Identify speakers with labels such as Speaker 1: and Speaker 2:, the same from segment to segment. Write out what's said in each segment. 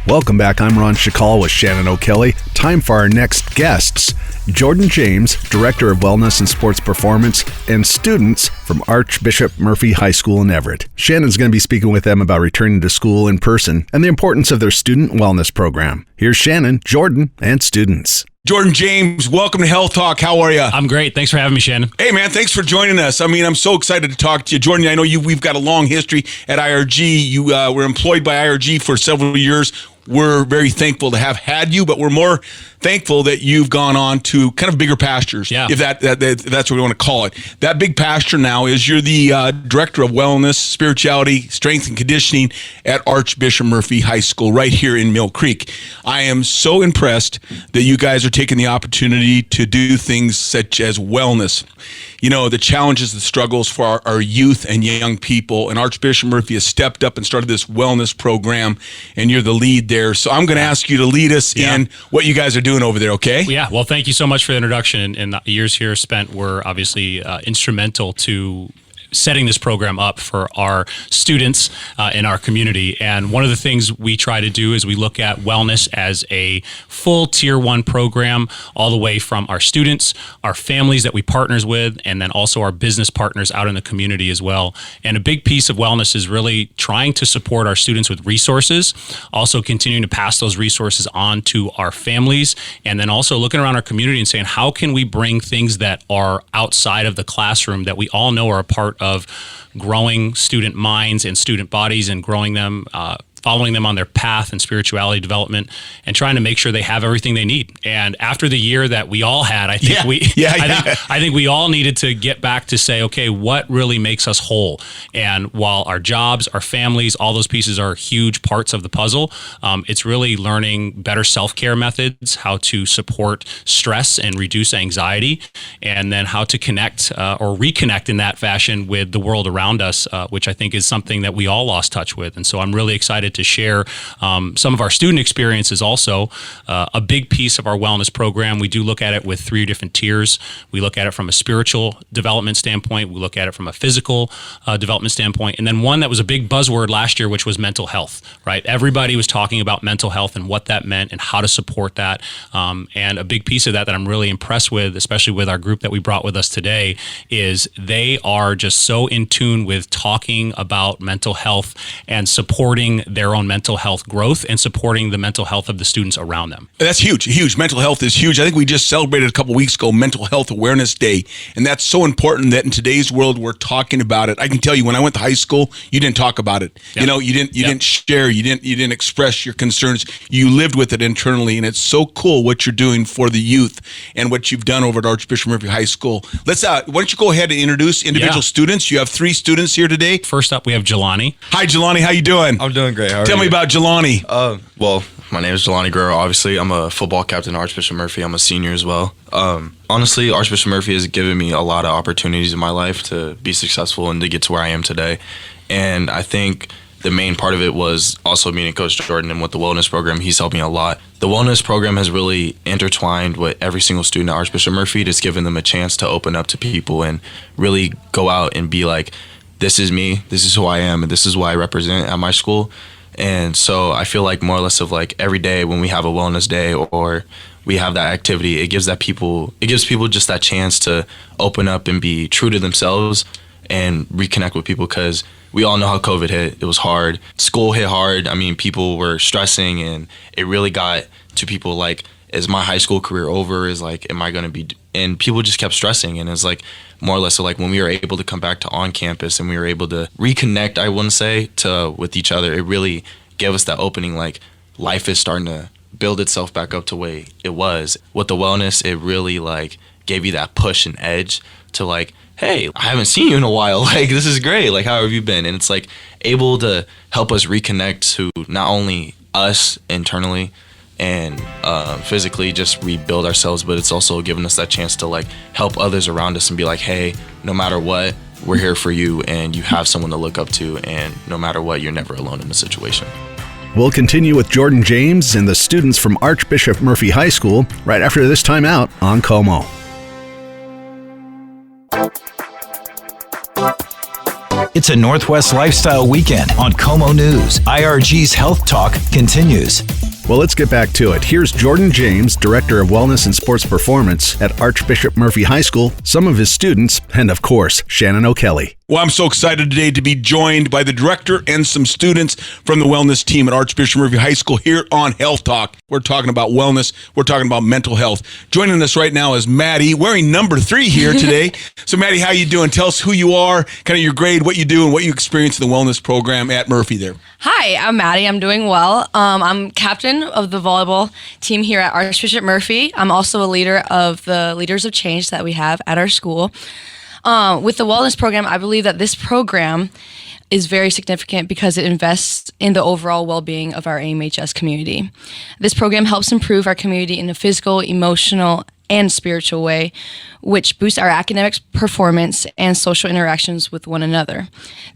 Speaker 1: Welcome back. I'm Ron Schakal with Shannon O'Kelly. Time for our next guests. Jordan James, Director of Wellness and Sports Performance, and students from Archbishop Murphy High School in Everett. Shannon's going to be speaking with them about returning to school in person and the importance of their student wellness program. Here's Shannon, Jordan, and students.
Speaker 2: Jordan James, welcome to Health Talk. How are you?
Speaker 3: I'm great. Thanks for having me, Shannon.
Speaker 2: Hey, man, thanks for joining us. I'm so excited to talk to you. Jordan, I know we've got a long history at IRG. You were employed by IRG for several years. We're very thankful to have had you, but we're more thankful that you've gone on to kind of bigger pastures, if that's what we want to call it. That big pasture now is you're the Director of Wellness, Spirituality, Strength, and Conditioning at Archbishop Murphy High School right here in Mill Creek. I am so impressed that you guys are taking the opportunity to do things such as wellness. You know, the challenges, the struggles for our youth and young people, and Archbishop Murphy has stepped up and started this wellness program, and you're the lead there. So I'm going to ask you to lead us in what you guys are doing over there, okay?
Speaker 3: Yeah, well, thank you so much for the introduction. And the years here spent were obviously instrumental to setting this program up for our students in our community. And one of the things we try to do is we look at wellness as a full tier 1 program, all the way from our students, our families that we partners with, and then also our business partners out in the community as well. And a big piece of wellness is really trying to support our students with resources, also continuing to pass those resources on to our families, and then also looking around our community and saying, how can we bring things that are outside of the classroom that we all know are a part of growing student minds and student bodies and growing them, following them on their path and spirituality development, and trying to make sure they have everything they need. And after the year that we all had, I think I think we all needed to get back to say, okay, what really makes us whole? And while our jobs, our families, all those pieces are huge parts of the puzzle, it's really learning better self-care methods, how to support stress and reduce anxiety, and then how to connect or reconnect in that fashion with the world around us, which I think is something that we all lost touch with. And so I'm really excited to share some of our student experiences also. A big piece of our wellness program, we do look at it with 3 different tiers. We look at it from a spiritual development standpoint. We look at it from a physical development standpoint. And then one that was a big buzzword last year, which was mental health, right? Everybody was talking about mental health and what that meant and how to support that. And a big piece of that I'm really impressed with, especially with our group that we brought with us today, is they are just so in tune with talking about mental health and supporting their own mental health growth and supporting the mental health of the students around them.
Speaker 2: That's huge. Mental health is huge. I think we just celebrated a couple weeks ago Mental Health Awareness Day, and that's so important that in today's world we're talking about it. I can tell you, when I went to high school, you didn't talk about it. Yep. You know, you didn't share, you didn't express your concerns. You lived with it internally, and it's so cool what you're doing for the youth and what you've done over at Archbishop Murphy High School. Let's why don't you go ahead and introduce individual students? You have 3 students here today.
Speaker 3: First up, we have Jelani.
Speaker 2: Hi, Jelani. How you doing?
Speaker 4: I'm doing great.
Speaker 2: Tell me about Jelani.
Speaker 4: Well, my name is Jelani Guerrero. Obviously, I'm a football captain at Archbishop Murphy. I'm a senior as well. Honestly, Archbishop Murphy has given me a lot of opportunities in my life to be successful and to get to where I am today. And I think the main part of it was also meeting Coach Jordan, and with the wellness program, he's helped me a lot. The wellness program has really intertwined with every single student at Archbishop Murphy, just giving them a chance to open up to people and really go out and be like, this is me, this is who I am, and this is what I represent at my school. And so I feel like more or less of like every day when we have a wellness day or we have that activity, it gives people just that chance to open up and be true to themselves and reconnect with people, because we all know how COVID hit. It was hard. School hit hard. I mean, people were stressing, and it really got to people like, is my high school career over? Is like, am I going to be, and people just kept stressing. And it's like, more or less, so like when we were able to come back to on campus and we were able to reconnect, I wouldn't say, with each other, it really gave us that opening, like life is starting to build itself back up to where it was. With the wellness, it really like gave you that push and edge to like, hey, I haven't seen you in a while. Like, this is great. Like, how have you been? And it's like able to help us reconnect to not only us internally and physically just rebuild ourselves, but it's also given us that chance to like help others around us and be like, hey, no matter what, we're here for you, and you have someone to look up to, and no matter what, you're never alone in the situation.
Speaker 1: We'll continue with Jordan James and the students from Archbishop Murphy High School right after this time out on Como.
Speaker 5: It's a Northwest Lifestyle Weekend on Como News. IRG's Health Talk continues.
Speaker 1: Well, let's get back to it. Here's Jordan James, Director of Wellness and Sports Performance at Archbishop Murphy High School, some of his students, and of course, Shannon O'Kelly.
Speaker 2: Well, I'm so excited today to be joined by the director and some students from the wellness team at Archbishop Murphy High School here on Health Talk. We're talking about wellness. We're talking about mental health. Joining us right now is Maddie, wearing number 3 here today. So, Maddie, how you doing? Tell us who you are, kind of your grade, what you do, and what you experience in the wellness program at Murphy there.
Speaker 6: Hi, I'm Maddie. I'm doing well. I'm captain of the volleyball team here at Archbishop Murphy. I'm also a leader of the Leaders of Change that we have at our school. With the wellness program, I believe that this program is very significant because it invests in the overall well-being of our AMHS community. This program helps improve our community in a physical, emotional, and spiritual way, which boosts our academic performance and social interactions with one another.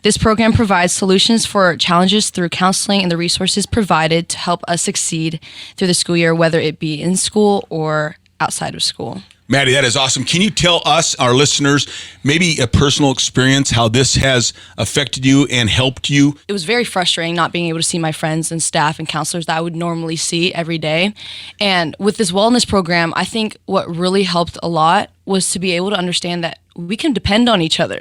Speaker 6: This program provides solutions for challenges through counseling and the resources provided to help us succeed through the school year, whether it be in school or outside of school.
Speaker 2: Maddie, that is awesome. Can you tell us, our listeners, maybe a personal experience, how this has affected you and helped you?
Speaker 6: It was very frustrating not being able to see my friends and staff and counselors that I would normally see every day. And with this wellness program, I think what really helped a lot was to be able to understand that we can depend on each other.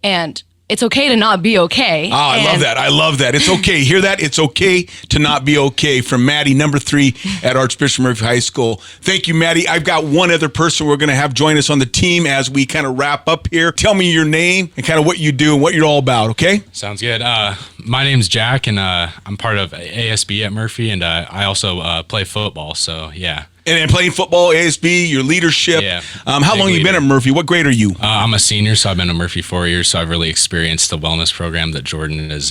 Speaker 6: And it's okay to not be okay.
Speaker 2: Oh, I love that. I love that. It's okay. Hear that? It's okay to not be okay. From Maddie, number 3 at Archbishop Murphy High School. Thank you, Maddie. I've got one other person we're going to have join us on the team as we kind of wrap up here. Tell me your name and kind of what you do and what you're all about, okay?
Speaker 7: Sounds good. My name's Jack, and I'm part of ASB at Murphy, and I also play football, so yeah.
Speaker 2: And playing football, ASB, your leadership.
Speaker 7: Yeah.
Speaker 2: How long have you been at Murphy? What grade are you?
Speaker 7: I'm a senior, so I've been at Murphy 4 years, so I've really experienced the wellness program that Jordan has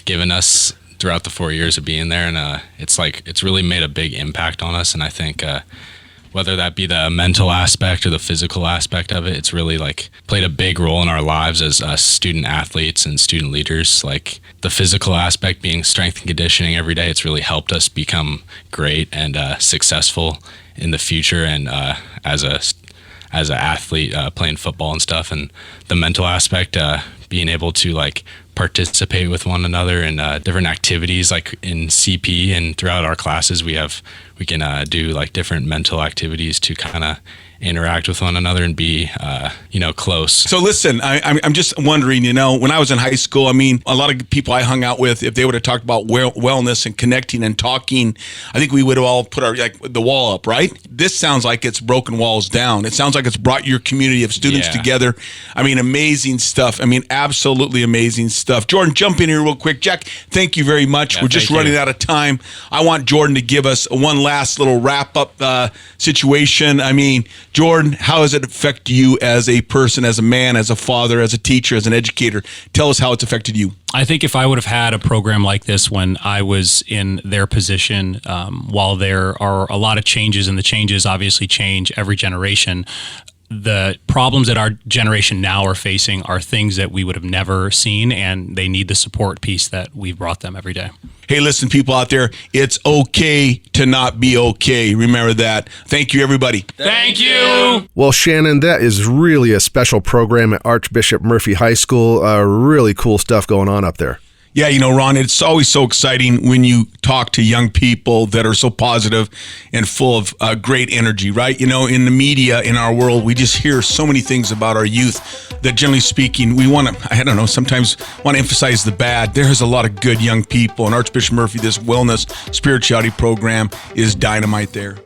Speaker 7: given us throughout the 4 years of being there, and it's really made a big impact on us, and I think whether that be the mental aspect or the physical aspect of it, it's really played a big role in our lives as student athletes and student leaders. Like the physical aspect being strength and conditioning every day, it's really helped us become great and successful in the future, and as an athlete playing football and stuff. And the mental aspect, being able to participate with one another in different activities, like in CP and throughout our classes we can do different mental activities to kind of interact with one another and be close.
Speaker 2: So listen, I'm just wondering, when I was in high school, I mean, a lot of people I hung out with, if they would have talked about wellness and connecting and talking, I think we would have all put the wall up, right? This sounds like it's broken walls down. It sounds like it's brought your community of students together. I mean, amazing stuff. I mean, absolutely amazing stuff. Jordan, jump in here real quick. Jack, thank you very much.
Speaker 7: Yeah,
Speaker 2: we're just running out of time. I want Jordan to give us one last little wrap-up situation. I mean, Jordan, how does it affect you as a person, as a man, as a father, as a teacher, as an educator? Tell us how it's affected you.
Speaker 3: I think if I would have had a program like this when I was in their position, while there are a lot of changes, and the changes obviously change every generation, the problems that our generation now are facing are things that we would have never seen, and they need the support piece that we've brought them every day.
Speaker 2: Hey, listen, people out there, it's okay to not be okay. Remember that. Thank you, everybody.
Speaker 3: Thank you.
Speaker 1: Well, Shannon, that is really a special program at Archbishop Murphy High School. Really cool stuff going on up there.
Speaker 2: Yeah, Ron, it's always so exciting when you talk to young people that are so positive and full of great energy, right? In the media, in our world, we just hear so many things about our youth that, generally speaking, we want to, sometimes want to emphasize the bad. There's a lot of good young people, and Archbishop Murphy, this wellness spirituality program is dynamite there.